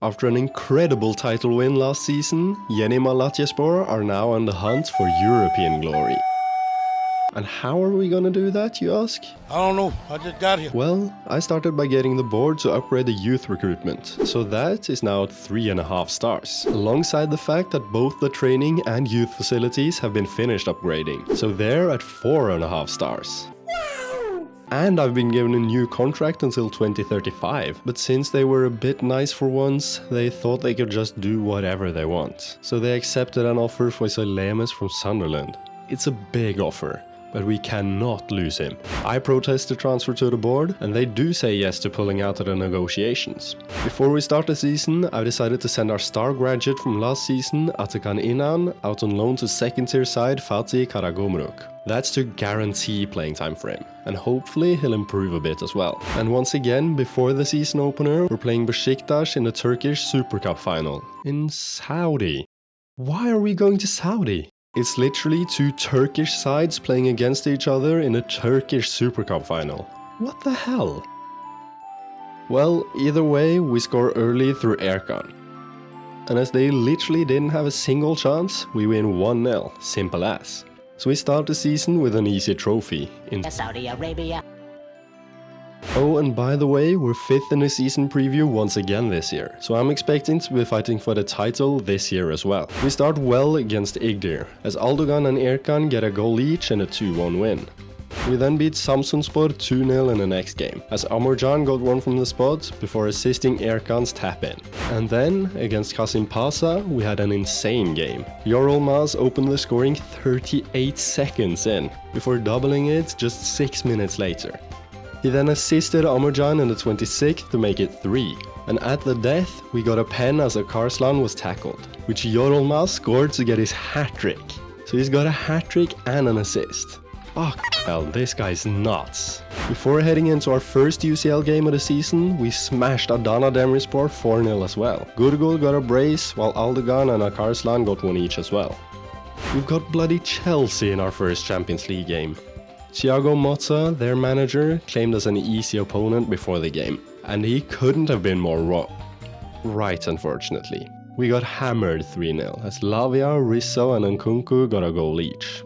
After an incredible title win last season, Yeni Malatyaspor are now on the hunt for European glory. And how are we gonna do that, you ask? I don't know, I just got here. Well, I started by getting the board to upgrade the youth recruitment, so that is now at 3.5 stars, alongside the fact that both the training and youth facilities have been finished upgrading, so they're at 4.5 stars. And I've been given a new contract until 2035, but since they were a bit nice for once, they thought they could just do whatever they want. So they accepted an offer for Lemus from Sunderland. It's a big offer, but we cannot lose him. I protest the transfer to the board, and they do say yes to pulling out of the negotiations. Before we start the season, I've decided to send our star graduate from last season, Atakan Inan, out on loan to second-tier side Fatih Karagümrük. That's to guarantee playing time for him, and hopefully he'll improve a bit as well. And once again, before the season opener, we're playing Besiktas in the Turkish Super Cup final. In Saudi. Why are we going to Saudi? It's literally two Turkish sides playing against each other in a Turkish Super Cup final. What the hell? Well, either way, we score early through Erkan. And as they literally didn't have a single chance, we win 1-0, simple as. So we start the season with an easy trophy in Saudi Arabia. Oh, and by the way, we're 5th in the season preview once again this year, so I'm expecting to be fighting for the title this year as well. We start well against Igdir, as Aldogan and Erkan get a goal each and a 2-1 win. We then beat Samsunspor 2-0 in the next game, as Amorcan got one from the spot before assisting Erkan's tap-in. And then, against Kasimpasa, we had an insane game. Yorulmaz opened the scoring 38 seconds in, before doubling it just 6 minutes later. He then assisted Amorcan in the 26th to make it 3. And at the death, we got a pen as Akarslan was tackled, which Yorulmaz scored to get his hat-trick. So he's got a hat-trick and an assist. Fuck, hell, this guy's nuts. Before heading into our first UCL game of the season, we smashed Adana Demirspor 4-0 as well. Gurgul got a brace, while Aldogan and Akarslan got one each as well. We've got bloody Chelsea in our first Champions League game. Thiago Motta, their manager, claimed us an easy opponent before the game, and he couldn't have been more wrong. Right, unfortunately. We got hammered 3-0, as Lavia, Rizzo and Nkunku got a goal each.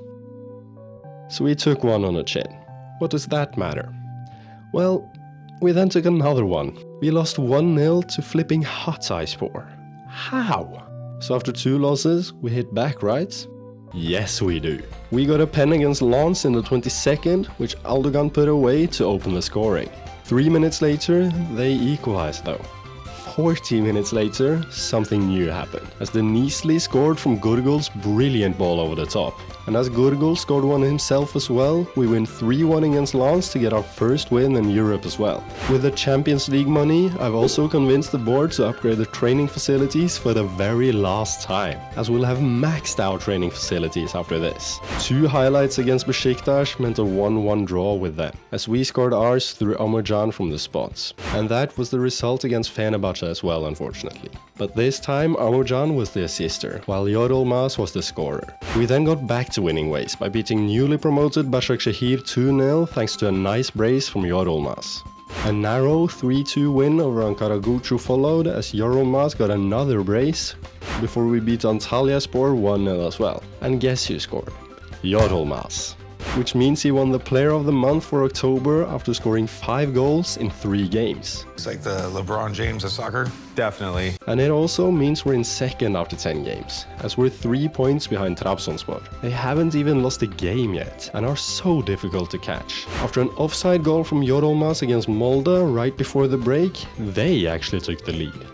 So we took one on the chin. What does that matter? Well, we then took another one. We lost 1-0 to flipping Hatayspor. How? So after 2 losses, we hit back, right? Yes, we do. We got a pen against Lens in the 22nd, which Aldogan put away to open the scoring. 3 minutes later, they equalized though. 40 minutes later, something new happened, as the Niesli scored from Gurgul's brilliant ball over the top. And as Gurgul scored one himself as well, we win 3-1 against Lens to get our first win in Europe as well. With the Champions League money, I've also convinced the board to upgrade the training facilities for the very last time, as we'll have maxed out training facilities after this. 2 highlights against Besiktas meant a 1-1 draw with them, as we scored ours through Amorcan from the spots. And that was the result against Fenerbahce as well, unfortunately. But this time Amorcan was the assister, while Yorulmaz was the scorer. We then got back to winning ways by beating newly promoted Başakşehir 2-0 thanks to a nice brace from Yorulmaz. A narrow 3-2 win over Ankaragucu followed as Yorulmaz got another brace before we beat Antalyaspor 1-0 as well. And guess who scored? Yorulmaz. Which means he won the Player of the Month for October after scoring 5 goals in 3 games. It's like the LeBron James of soccer. Definitely. And it also means we're in second after 10 games, as we're 3 points behind Trabzonspor. They haven't even lost a game yet, and are so difficult to catch. After an offside goal from Yorulmaz against Molde right before the break, they actually took the lead.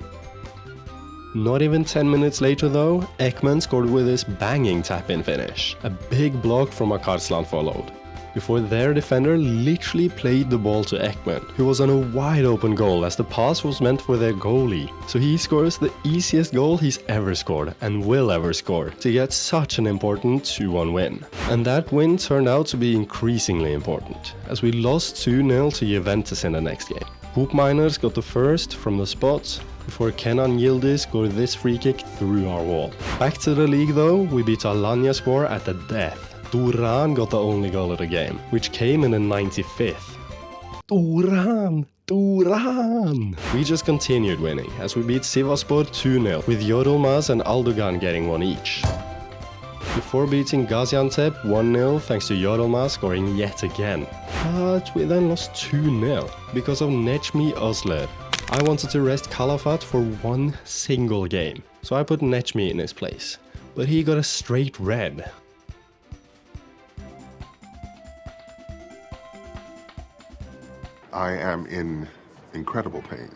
Not even 10 minutes later though, Ekman scored with his banging tap-in finish. A big block from Akarslan followed, before their defender literally played the ball to Ekman, who was on a wide open goal as the pass was meant for their goalie. So he scores the easiest goal he's ever scored, and will ever score, to get such an important 2-1 win. And that win turned out to be increasingly important, as we lost 2-0 to Juventus in the next game. Hoop Miners got the first from the spot, before Kenan Yildiz scored this free kick through our wall. Back to the league though, we beat Alanyaspor at the death. Duran got the only goal of the game, which came in the 95th. Duran! Duran! We just continued winning as we beat Sivasspor 2-0 with Yorulmaz and Aldogan getting one each. Before beating Gaziantep 1-0 thanks to Yorulmaz scoring yet again. But we then lost 2-0 because of Necmi Özler. I wanted to rest Kalafat for one single game, so I put Necmi in his place. But he got a straight red. I am in incredible pain.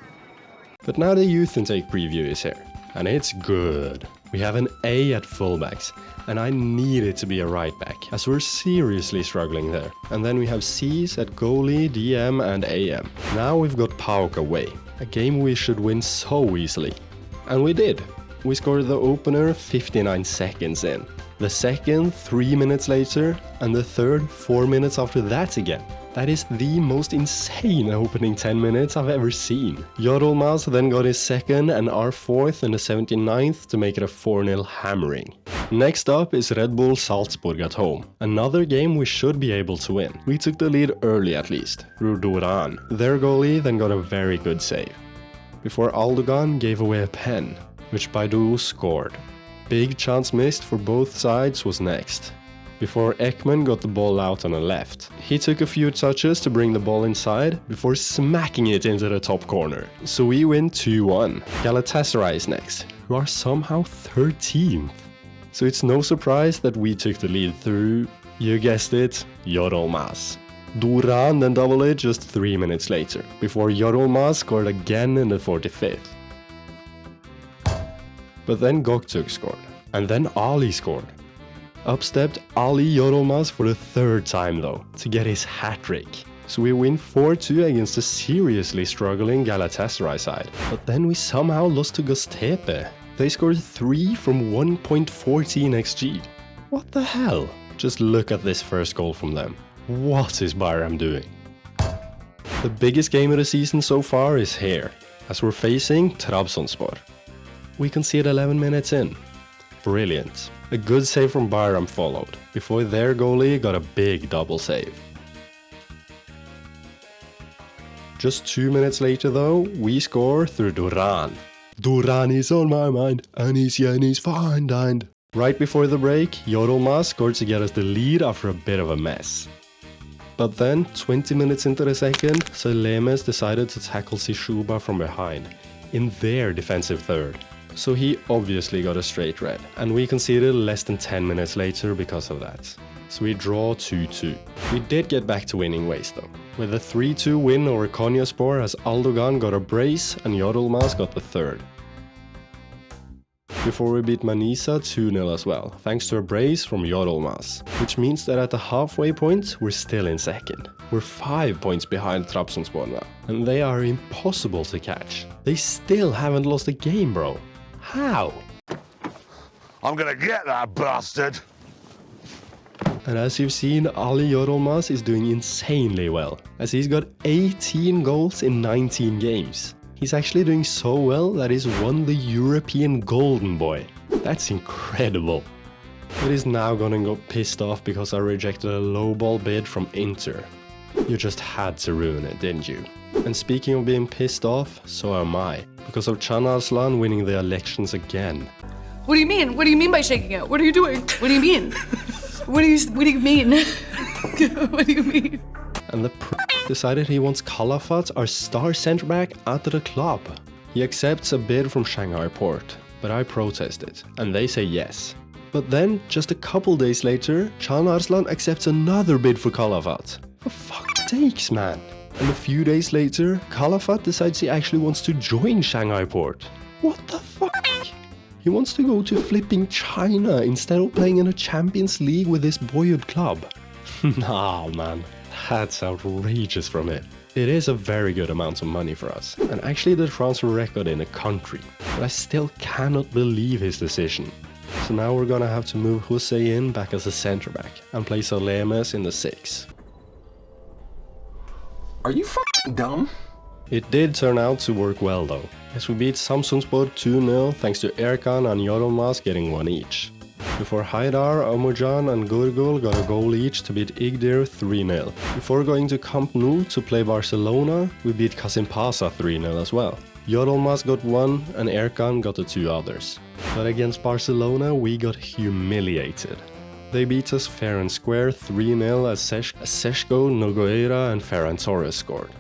But now the youth intake preview is here, and it's good. We have an A at fullbacks, and I need it to be a right back, as we're seriously struggling there. And then we have C's at goalie, DM and AM. Now we've got PAOK away, a game we should win so easily. And we did. We scored the opener 59 seconds in, the second 3 minutes later, and the third 4 minutes after that again. That is the most insane opening 10 minutes I've ever seen. Yorulmaz then got his second and our fourth in the 79th to make it a 4-0 hammering. Next up is Red Bull Salzburg at home. Another game we should be able to win. We took the lead early at least, through Duran. Their goalie then got a very good save, before Aldogan gave away a pen, which Baidu scored. Big chance missed for both sides was next, before Ekman got the ball out on the left. He took a few touches to bring the ball inside, before smacking it into the top corner. So we win 2-1. Galatasaray is next, who are somehow 13th. So it's no surprise that we took the lead through, you guessed it, Yorulmaz. Duran then doubled it just 3 minutes later, before Yorulmaz scored again in the 45th. But then Göktürk scored, and then Ali scored. Up stepped Ali Yorulmaz for the third time though, to get his hat-trick. So we win 4-2 against a seriously struggling Galatasaray side. But then we somehow lost to Göztepe. They scored 3 from 1.14 XG. What the hell? Just look at this first goal from them. What is Bayram doing? The biggest game of the season so far is here, as we're facing Trabzonspor. We concede 11 minutes in. Brilliant. A good save from Bayram followed, before their goalie got a big double save. Just 2 minutes later though, we score through Duran. Duran is on my mind, and he's Yeni's fine dined. Right before the break, Yorulmaz scored to get us the lead after a bit of a mess. But then, 20 minutes into the second, Selemes decided to tackle Sishuba from behind, in their defensive third. So he obviously got a straight red, and we conceded less than 10 minutes later because of that. So we draw 2-2. We did get back to winning ways though, with a 3-2 win over Konyaspor as Aldogan got a brace and Yorulmaz got the third. Before we beat Manisa 2-0 as well, thanks to a brace from Yorulmaz, which means that at the halfway point we're still in second. We're 5 points behind Trabzonspor now, and they are impossible to catch. They still haven't lost a game, bro. How? I'm gonna get that bastard. And as you've seen, Ali Yorulmaz is doing insanely well, as he's got 18 goals in 19 games. He's actually doing so well that he's won the European Golden Boy. That's incredible. But he's now gonna go pissed off because I rejected a lowball bid from Inter. You just had to ruin it, didn't you? And speaking of being pissed off, so am I, because of Can Arslan winning the elections again. What do you mean? What do you mean by shaking it? What are you doing? What do you mean? What do you mean? What do you mean? And the decided he wants Kalafat, our star centre back, at the club. He accepts a bid from Shanghai Port, but I protested, and they say yes. But then, just a couple days later, Can Arslan accepts another bid for Kalafat. For fuck's sakes, man. And a few days later, Kalafat decides he actually wants to join Shanghai Port. What the fuck? He wants to go to flipping China instead of playing in a Champions League with this boyhood club. Nah, man. That's outrageous from it. It is a very good amount of money for us, and actually the transfer record in the country. But I still cannot believe his decision. So now we're gonna have to move Hussein back as a centre back and place Selemes in the 6. Are you f***ing dumb? It did turn out to work well though, as we beat Samsunspor 2-0 thanks to Erkan and Yorulmaz getting one each. before Haidar, Amujan and Gurgul got a goal each to beat Igdir 3-0. Before going to Camp Nou to play Barcelona, we beat Kasimpasa 3-0 as well. Yorulmaz got 1 and Erkan got the 2 others. But against Barcelona we got humiliated. They beat us fair and square 3-0 as Seshko, Nogueira and Ferran Torres scored.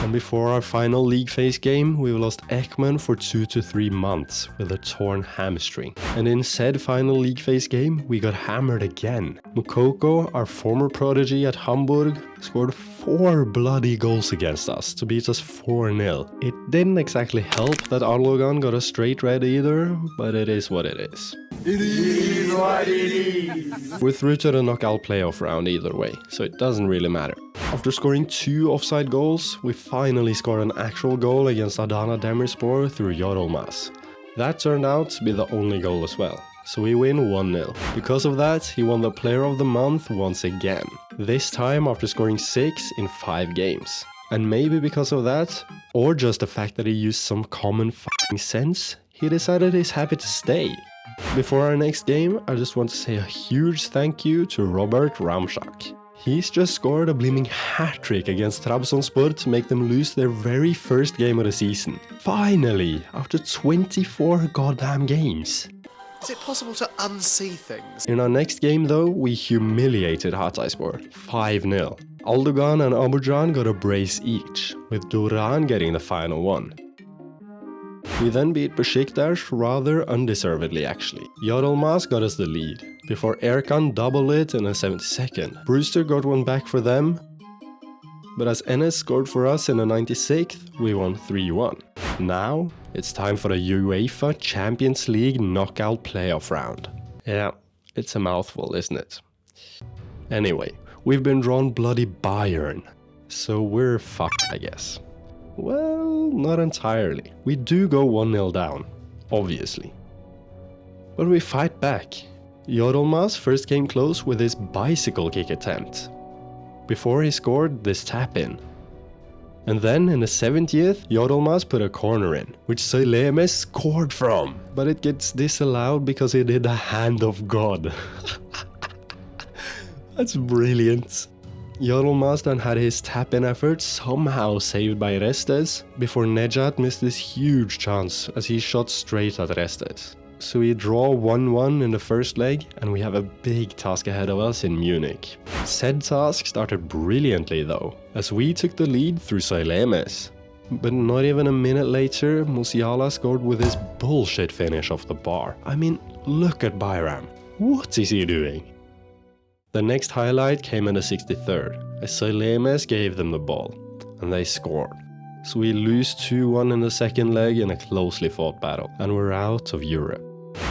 And before our final league phase game, we lost Ekman for 2 to 3 months with a torn hamstring. And in said final league phase game, we got hammered again. Mukoko, our former prodigy at Hamburg, scored 4 bloody goals against us to beat us 4-0. It didn't exactly help that Arlogan got a straight red either, but it is what it is. It is what it is. We're through to the knockout playoff round either way, so it doesn't really matter. After scoring 2 offside goals, we finally scored an actual goal against Adana Demirspor through Yorulmaz. That turned out to be the only goal as well, so we win 1-0. Because of that, he won the Player of the Month once again, this time after scoring 6 in 5 games. And maybe because of that, or just the fact that he used some common f***ing sense, he decided he's happy to stay. Before our next game, I just want to say a huge thank you to Robert Ramczak. He's just scored a bleeding hat-trick against Trabzonspor to make them lose their very first game of the season. Finally, after 24 goddamn games. Is it possible to unsee things? In our next game though, we humiliated Hatayspor, 5-0. Aldogan and Abujan got a brace each, with Duran getting the final one. We then beat Besiktas rather undeservedly actually. Yorulmaz got us the lead, before Erkan doubled it in the 72nd. Brewster got one back for them, but as Enes scored for us in the 96th, we won 3-1. Now, it's time for the UEFA Champions League knockout playoff round. Yeah, it's a mouthful, isn't it? Anyway, we've been drawn bloody Bayern, so we're fucked, I guess. Well, not entirely. We do go 1-0 down, obviously. But we fight back. Yorulmaz first came close with his bicycle kick attempt, before he scored this tap-in. And then in the 70th, Yorulmaz put a corner in, which Söylemes scored from. But it gets disallowed because he did the hand of God. That's brilliant. Yorulmaz then had his tap-in effort somehow saved by Restes, before Nejat missed this huge chance as he shot straight at Restes. So we draw 1-1 in the first leg, and we have a big task ahead of us in Munich. Said task started brilliantly though, as we took the lead through Söylemes. But not even a minute later, Musiala scored with his bullshit finish off the bar. I mean, look at Bayram. What is he doing? The next highlight came in the 63rd, as Söylemes gave them the ball, and they scored. So we lose 2-1 in the second leg in a closely fought battle, and we're out of Europe.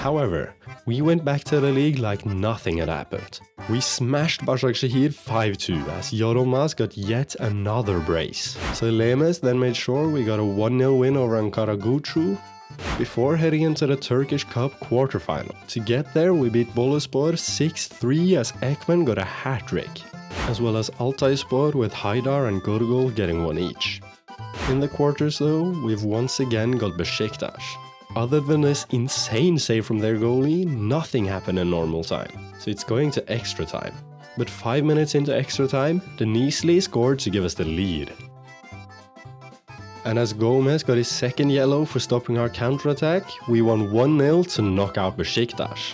However, we went back to the league like nothing had happened. We smashed Başakşehir 5-2 as Yorulmaz got yet another brace. Söylemes then made sure we got a 1-0 win over Ankaragucu, before heading into the Turkish Cup quarterfinal. To get there, we beat Boluspor 6-3 as Ekman got a hat-trick, as well as Altayspor with Haidar and Gurgul getting one each. In the quarters though, we've once again got Besiktas. Other than this insane save from their goalie, nothing happened in normal time, so it's going to extra time. But 5 minutes into extra time, Denizli scored to give us the lead. And as Gomez got his second yellow for stopping our counterattack, we won 1-0 to knock out Besiktas.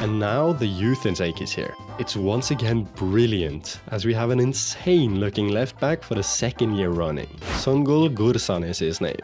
And now the youth intake is here. It's once again brilliant, as we have an insane looking left back for the second year running. Songul Gursan is his name.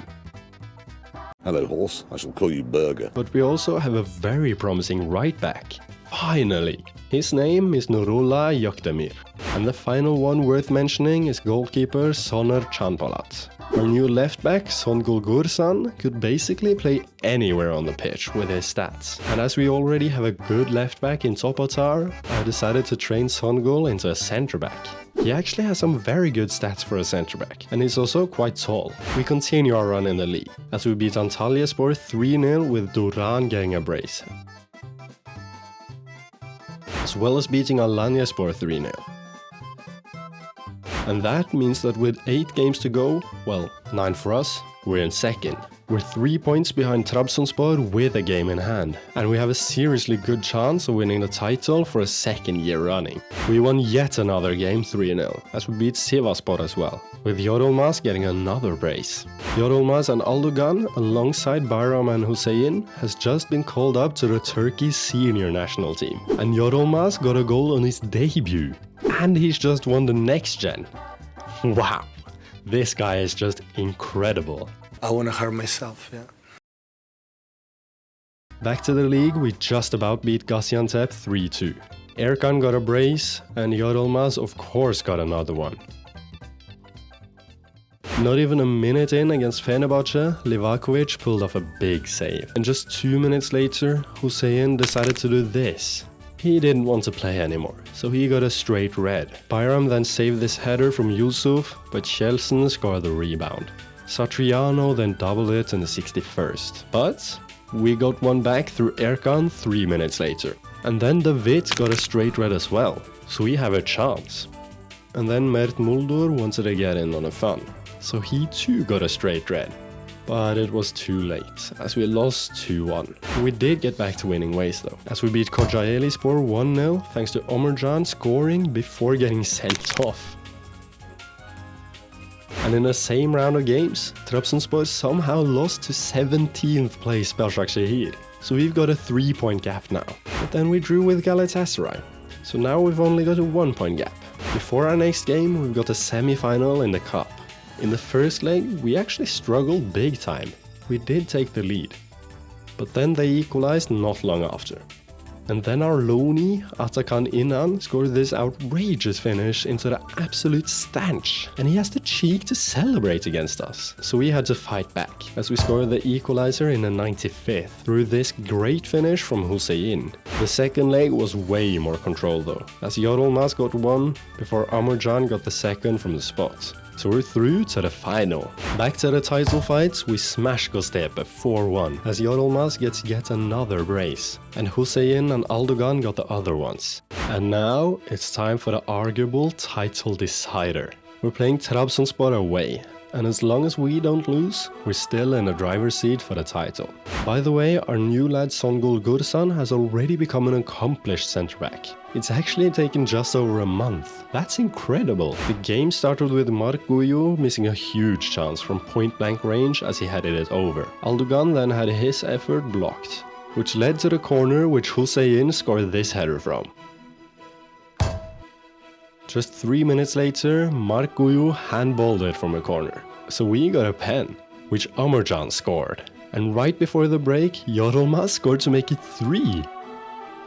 Hello, horse. I shall call you Burger. But we also have a very promising right back. Finally! His name is Nurullah Yokdemir. And the final one worth mentioning is goalkeeper Soner Canpolat. Our new left back, Songul Gursan, could basically play anywhere on the pitch with his stats. And as we already have a good left back in Topotar, I decided to train Songul into a centre back. He actually has some very good stats for a centre back, and he's also quite tall. We continue our run in the league, as we beat Antalyaspor 3-0 with Duran getting a brace, as well as beating Alanyaspor 3-0. And that means that with 8 games to go, well, 9 for us, we're in second. We're 3 points behind Trabzonspor with a game in hand, and we have a seriously good chance of winning the title for a second year running. We won yet another game 3-0, as we beat Sivasspor as well, with Yorulmaz getting another brace. Yorulmaz and Aldogan, alongside Bayram and Hussein, has just been called up to the Turkey senior national team. And Yorulmaz got a goal on his debut, and he's just won the next gen. Wow, this guy is just incredible. I want to hurt myself, yeah. Back to the league, we just about beat Gaziantep 3-2. Erkan got a brace, and Yorulmaz of course got another one. Not even a minute in against Fenerbahce, Livakovic pulled off a big save. And just 2 minutes later, Hussein decided to do this. He didn't want to play anymore, so he got a straight red. Bayram then saved this header from Yusuf, but Kjeldsen scored the rebound. Satriano then doubled it in the 61st. But we got one back through Erkan 3 minutes later. And then David got a straight red as well, so we have a chance. And then Mert Muldur wanted to get in on the fun, so he too got a straight red. But it was too late, as we lost 2-1. We did get back to winning ways though, as we beat Kocaelispor 1-0 thanks to Ömercan scoring before getting sent off. And in the same round of games, Trabzonspor somehow lost to 17th place Başakşehir. So we've got a 3-point gap now. But then we drew with Galatasaray. So now we've only got a 1-point gap. Before our next game, we've got a semi-final in the cup. In the first leg, we actually struggled big time. We did take the lead. But then they equalized not long after. And then our loanee, Atakan Inan, scored this outrageous finish into the absolute stench. And he has the cheek to celebrate against us. So we had to fight back, as we scored the equalizer in the 95th, through this great finish from Hussein. The second leg was way more controlled though, as Yorulmaz got one, before Ömercan got the second from the spot. So we're through to the final. Back to the title fights, we smash Göztepe 4-1, as Yorulmaz gets yet another brace, and Hussein and Aldogan got the other ones. And now, it's time for the arguable title decider. We're playing Trabzonspor away, and as long as we don't lose, we're still in the driver's seat for the title. By the way, our new lad Songul Gursan has already become an accomplished centre-back. It's actually taken just over a month. That's incredible. The game started with Mark Guyu missing a huge chance from point-blank range as he headed it over. Aldogan then had his effort blocked, which led to the corner which Hussein scored this header from. Just 3 minutes later, Mark Guyu handballed it from a corner. So we got a pen, which Ömercan scored. And right before the break, Yorulmaz scored to make it 3.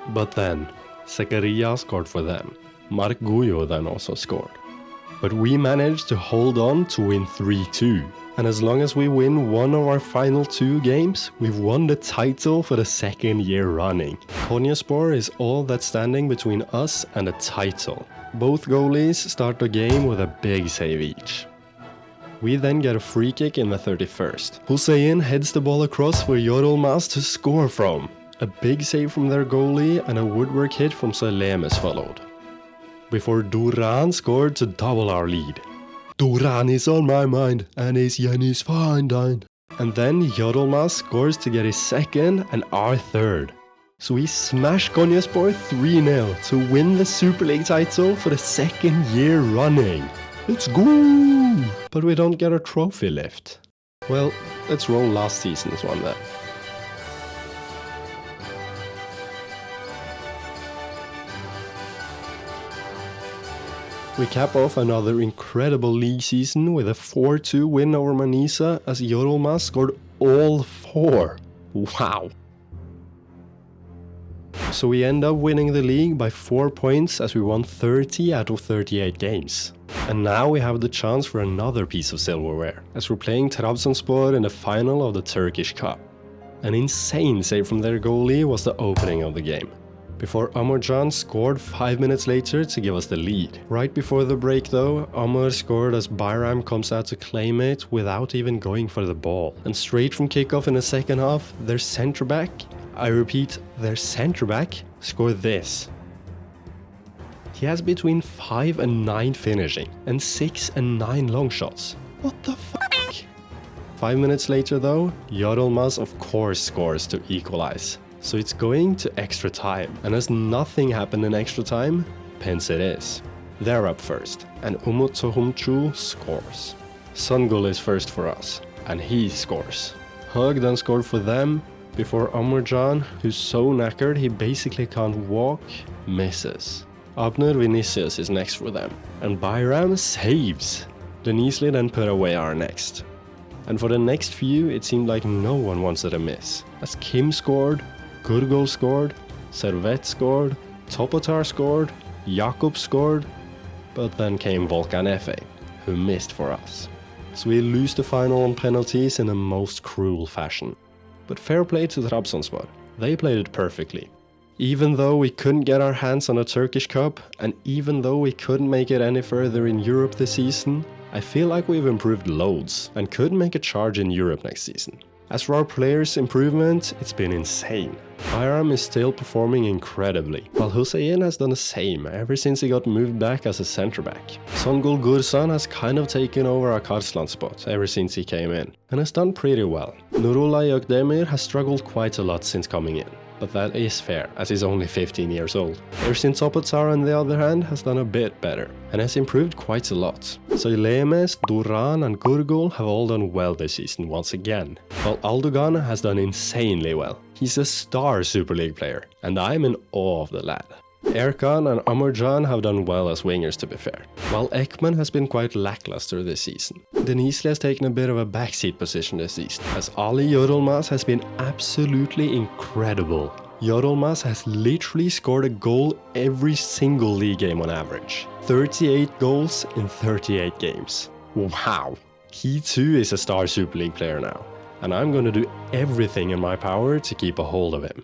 But then, Zakaria scored for them. Mark Guyu then also scored. But we managed to hold on to win 3-2. And as long as we win one of our final 2 games, we've won the title for the second year running. Konyaspor is all that's standing between us and a title. Both goalies start the game with a big save each. We then get a free kick in the 31st. Hussein heads the ball across for Yorulmaz to score from. A big save from their goalie and a woodwork hit from Salemes followed. Before Duran scored to double our lead. Duran is on my mind and is Yeni's fine dine. And then Yorulmaz scores to get his second and our third. So we smash Konyaspor 3-0 to win the Super Lig title for the second year running. Let's go! But we don't get a trophy left. Well, let's roll last season's one then. We cap off another incredible league season with a 4-2 win over Manisa as Yorulmaz scored all 4. Wow! So we end up winning the league by 4 points as we won 30 out of 38 games. And now we have the chance for another piece of silverware, as we're playing Trabzonspor in the final of the Turkish Cup. An insane save from their goalie was the opening of the game, before Ömercan scored 5 minutes later to give us the lead. Right before the break though, Ömer scored as Bayram comes out to claim it without even going for the ball. And straight from kickoff in the second half, their centre-back, I repeat, their centre-back, scored this. he has between 5 and 9 finishing and 6 and 9 long shots. What the fuck? 5 minutes later though, Yilmaz of course scores to equalize. So it's going to extra time, and as nothing happened in extra time, pens it is. They're up first, and Umut Sohumchu scores. Sungul is first for us, and he scores. Hug then scored for them, before Amarjan, who's so knackered he basically can't walk, misses. Abner Vinicius is next for them, and Bayram saves. Denizli then put away our next. And for the next few, it seemed like no one wanted a miss, as Kim scored, Gurgol scored, Servet scored, Topotar scored, Jakob scored, but then came Volkan Efe, who missed for us. So we lose the final on penalties in a most cruel fashion. But fair play to Trabzonspor, they played it perfectly. Even though we couldn't get our hands on a Turkish Cup, and even though we couldn't make it any further in Europe this season, I feel like we've improved loads and could make a charge in Europe next season. As for our players' improvement, it's been insane. Bayram is still performing incredibly, while Hussein has done the same ever since he got moved back as a centre-back. Songul Gursan has kind of taken over our Karslan spot ever since he came in, and has done pretty well. Nurullah Yökdemir has struggled quite a lot since coming in, but that is fair, as he's only 15 years old. Ersin Topotar, on the other hand, has done a bit better, and has improved quite a lot. So Lemes, Duran and Gurgul have all done well this season once again, while Aldogan has done insanely well. He's a star Super League player, and I'm in awe of the lad. Erkan and Amarjan have done well as wingers, to be fair, while Ekman has been quite lackluster this season. Denizli has taken a bit of a backseat position this season, as Ali Yilmaz has been absolutely incredible. Yilmaz has literally scored a goal every single league game on average. 38 goals in 38 games. Wow! He too is a star Super League player now, and I'm gonna do everything in my power to keep a hold of him.